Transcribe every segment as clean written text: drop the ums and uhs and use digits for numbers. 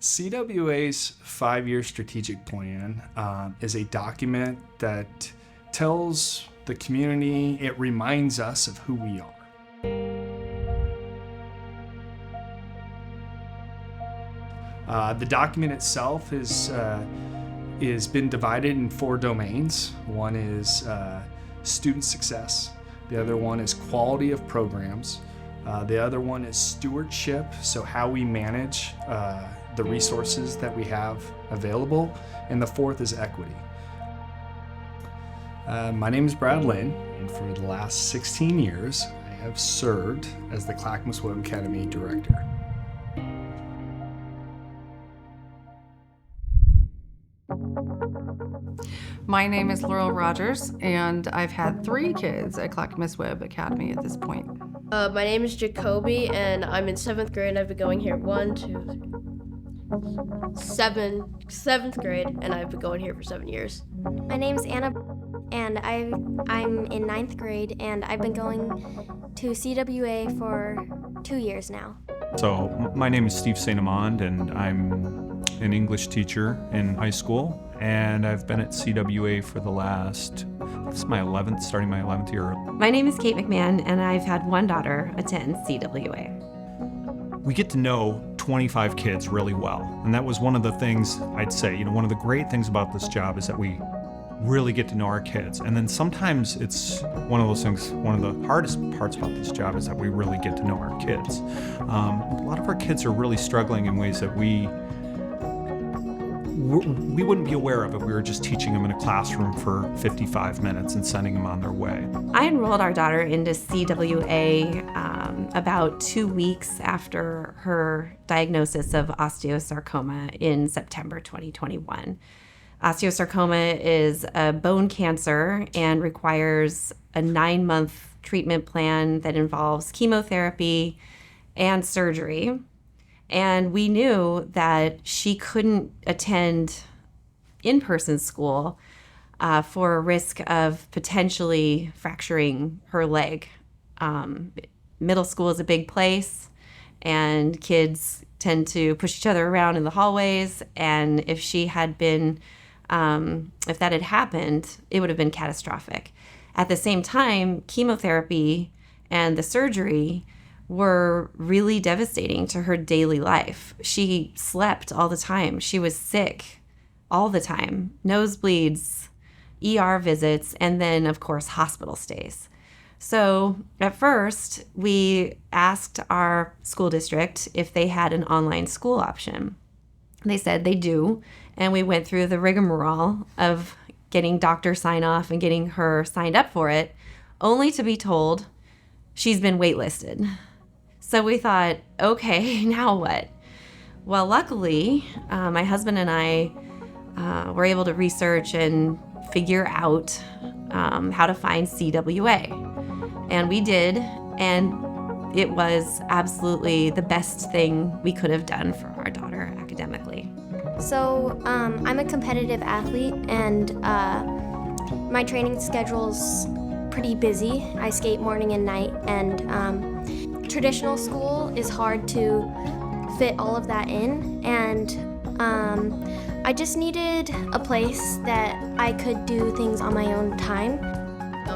CWA's 5-year strategic plan is a document that tells the community, it reminds us of who we are. The document itself is been divided in 4 domains. One is student success. The other one is quality of programs. The other one is stewardship, so how we manage the resources that we have available. And the 4th is equity. My name is Brad Lynn, and for the last 16 years, I have served as the Clackamas Web Academy Director. My name is Laurel Rogers, and I've had 3 kids at Clackamas Web Academy at this point. My name is Jacoby, and I'm in 7th grade. I've been going here 7th grade, and I've been going here for 7 years. My name's Anna, and I'm in 9th grade, and I've been going to CWA for 2 years now. So my name is Steve St. Amand, and I'm an English teacher in high school, and I've been at CWA for the last, this is starting my 11th year. My name is Kate McMahon, and I've had one daughter attend CWA. We get to know 25 kids really well, and that was one of the things I'd say, one of the great things about this job is that we really get to know our kids. And then sometimes it's one of those things, one of the hardest parts about this job is that we really get to know our kids. A lot of our kids are really struggling in ways that we wouldn't be aware of if we were just teaching them in a classroom for 55 minutes and sending them on their way. I enrolled our daughter into CWA about 2 weeks after her diagnosis of osteosarcoma in September 2021. Osteosarcoma is a bone cancer and requires a 9-month treatment plan that involves chemotherapy and surgery. And we knew that she couldn't attend in-person school for a risk of potentially fracturing her leg. Middle school is a big place, and kids tend to push each other around in the hallways. And if she had been, if that had happened, it would have been catastrophic. At the same time, chemotherapy and the surgery were really devastating to her daily life. She slept all the time. She was sick all the time. Nosebleeds, ER visits, and then, of course, hospital stays. So at first, we asked our school district if they had an online school option. They said they do, and we went through the rigmarole of getting doctor sign-off and getting her signed up for it, only to be told she's been waitlisted. So we thought, okay, now what? Well, luckily, my husband and I were able to research and figure out how to find CWA. And we did, and it was absolutely the best thing we could have done for our daughter academically. So I'm a competitive athlete, and my training schedule's pretty busy. I skate morning and night, and traditional school is hard to fit all of that in, and I just needed a place that I could do things on my own time.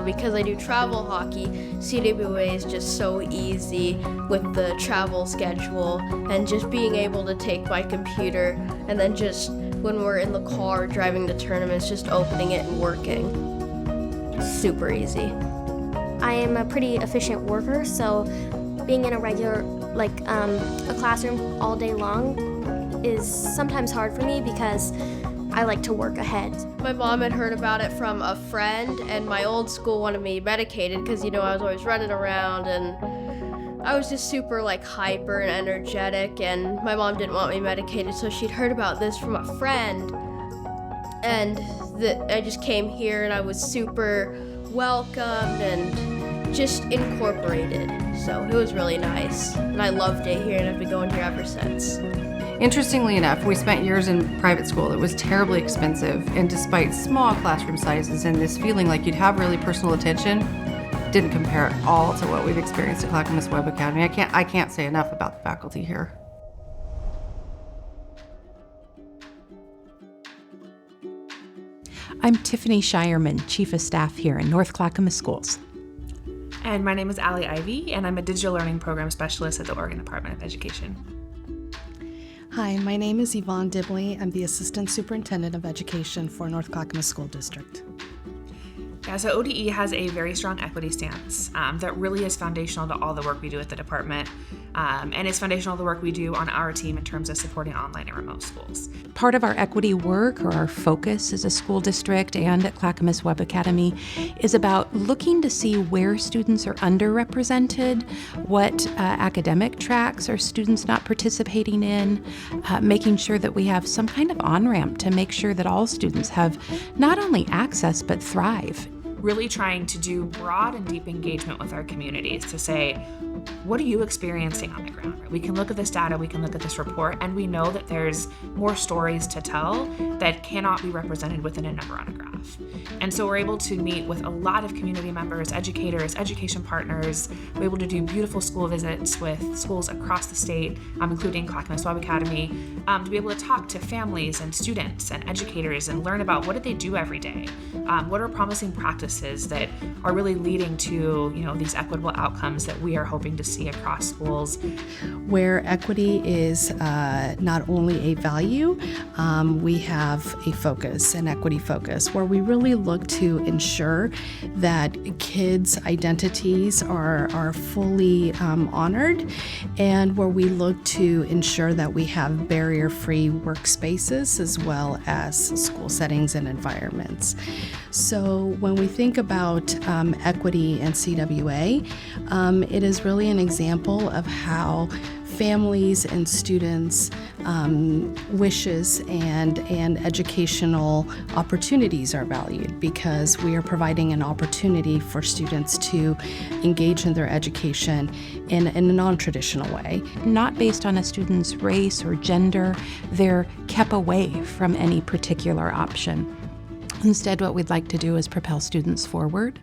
Because I do travel hockey, CWA is just so easy with the travel schedule and just being able to take my computer and then just when we're in the car driving to tournaments, just opening it and working. Super easy. I am a pretty efficient worker, so being in a regular, a classroom all day long is sometimes hard for me because I like to work ahead. My mom had heard about it from a friend, and my old school wanted me medicated because, I was always running around and I was just super hyper and energetic, and my mom didn't want me medicated, so she'd heard about this from a friend. And I just came here and I was super welcomed and just incorporated. So it was really nice, and I loved it here, and I've been going here ever since. Interestingly enough, we spent years in private school that was terribly expensive, and despite small classroom sizes and this feeling like you'd have really personal attention, didn't compare at all to what we've experienced at Clackamas Web Academy. I can't say enough about the faculty here. I'm Tiffany Shireman, Chief of Staff here in North Clackamas Schools. And my name is Allie Ivy, and I'm a Digital Learning Program Specialist at the Oregon Department of Education. Hi, my name is Yvonne Dibley. I'm the Assistant Superintendent of Education for North Clackamas School District. Yeah, so ODE has a very strong equity stance that really is foundational to all the work we do at the department, and is foundational to the work we do on our team in terms of supporting online and remote schools. Part of our equity work, or our focus as a school district and at Clackamas Web Academy, is about looking to see where students are underrepresented, what academic tracks are students not participating in, making sure that we have some kind of on-ramp to make sure that all students have not only access but thrive. Really trying to do broad and deep engagement with our communities to say, what are you experiencing on the ground? We can look at this data, we can look at this report, and we know that there's more stories to tell that cannot be represented within a number on a graph. And so we're able to meet with a lot of community members, educators, education partners. We're able to do beautiful school visits with schools across the state, including Clackamas Web Academy, to be able to talk to families and students and educators and learn about what did they do every day? What are promising practices that are really leading to, these equitable outcomes that we are hoping to see across schools. Where equity is not only a value, we have a focus, an equity focus, where we really look to ensure that kids' identities are fully honored, and where we look to ensure that we have barrier-free workspaces as well as school settings and environments. So when we think about equity and CWA, it is really an example of how families and students' wishes and educational opportunities are valued, because we are providing an opportunity for students to engage in their education in a non-traditional way. Not based on a student's race or gender, they're kept away from any particular option. Instead, what we'd like to do is propel students forward,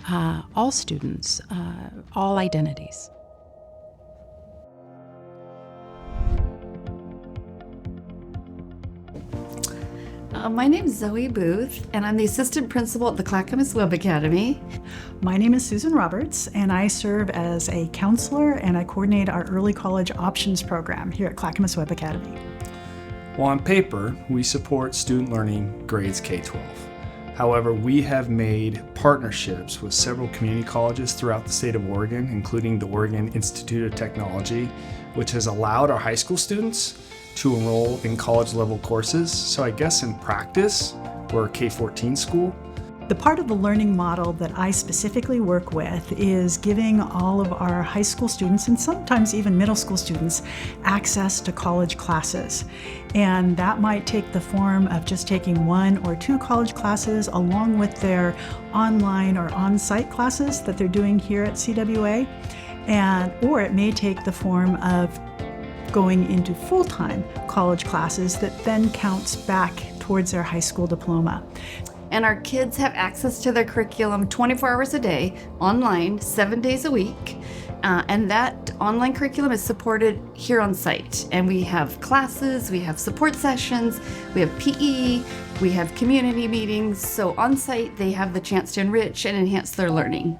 all students, all identities. My name is Zoe Booth, and I'm the assistant principal at the Clackamas Web Academy. My name is Susan Roberts, and I serve as a counselor, and I coordinate our early college options program here at Clackamas Web Academy. Well, on paper, we support student learning grades K-12. However, we have made partnerships with several community colleges throughout the state of Oregon, including the Oregon Institute of Technology, which has allowed our high school students to enroll in college-level courses. So I guess in practice, we're a K-14 school. The part of the learning model that I specifically work with is giving all of our high school students, and sometimes even middle school students, access to college classes. And that might take the form of just taking 1 or 2 college classes along with their online or on-site classes that they're doing here at CWA. Or it may take the form of going into full-time college classes that then counts back towards their high school diploma. And our kids have access to their curriculum 24 hours a day, online, 7 days a week. And that online curriculum is supported here on site. And we have classes, we have support sessions, we have PE, we have community meetings. So on site, they have the chance to enrich and enhance their learning.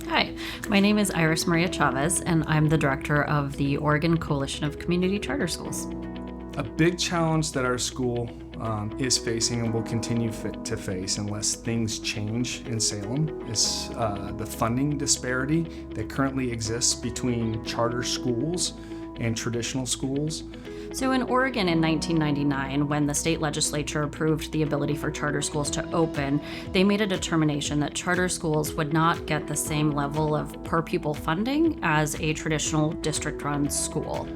Hi, my name is Iris Maria Chavez, and I'm the director of the Oregon Coalition of Community Charter Schools. A big challenge that our school is facing and will continue to face unless things change in Salem is the funding disparity that currently exists between charter schools and traditional schools. So in Oregon in 1999, when the state legislature approved the ability for charter schools to open, they made a determination that charter schools would not get the same level of per pupil funding as a traditional district-run school.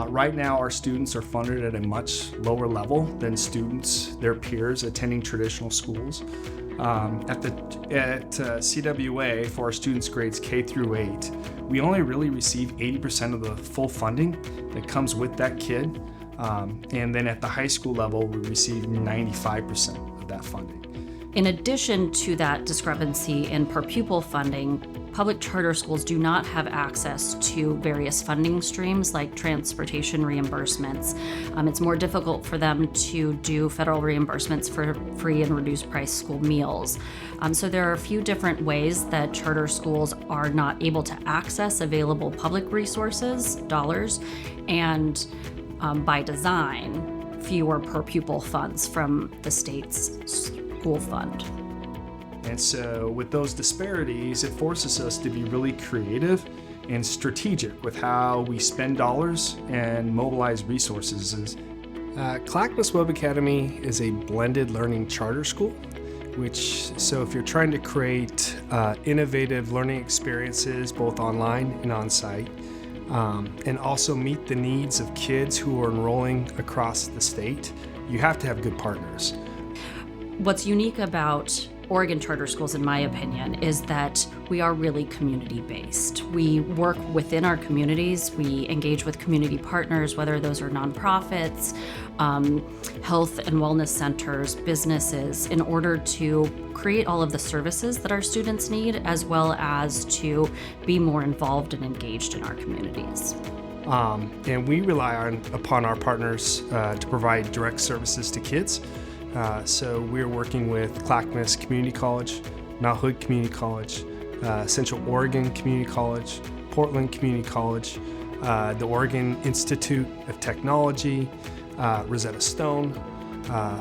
Right now, our students are funded at a much lower level than students, their peers, attending traditional schools. At CWA, for our students grades K through 8, we only really receive 80% of the full funding that comes with that kid. And then at the high school level, we receive 95% of that funding. In addition to that discrepancy in per pupil funding, public charter schools do not have access to various funding streams like transportation reimbursements. It's more difficult for them to do federal reimbursements for free and reduced price school meals. So there are a few different ways that charter schools are not able to access available public resources, dollars, and by design, fewer per pupil funds from the state's school fund. And so with those disparities, it forces us to be really creative and strategic with how we spend dollars and mobilize resources. Clackamas Web Academy is a blended learning charter school, so if you're trying to create innovative learning experiences both online and on-site, and also meet the needs of kids who are enrolling across the state, you have to have good partners. What's unique about Oregon charter schools, in my opinion, is that we are really community-based. We work within our communities. We engage with community partners, whether those are nonprofits, health and wellness centers, businesses, in order to create all of the services that our students need, as well as to be more involved and engaged in our communities. And we rely upon our partners to provide direct services to kids. So we're working with Clackamas Community College, Mount Hood Community College, Central Oregon Community College, Portland Community College, the Oregon Institute of Technology, Rosetta Stone,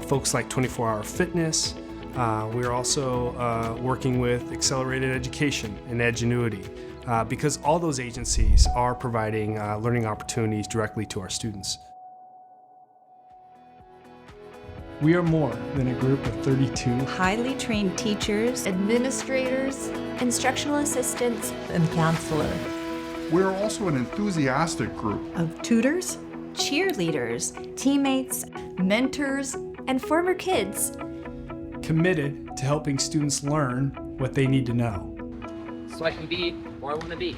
folks like 24 Hour Fitness. We're also working with Accelerated Education and Edgenuity, because all those agencies are providing learning opportunities directly to our students. We are more than a group of 32 highly trained teachers, Administrators, instructional assistants, and counselors. We're also an enthusiastic group of tutors, cheerleaders, teammates, mentors, and former kids. committed to helping students learn what they need to know. So I can be where I want to be.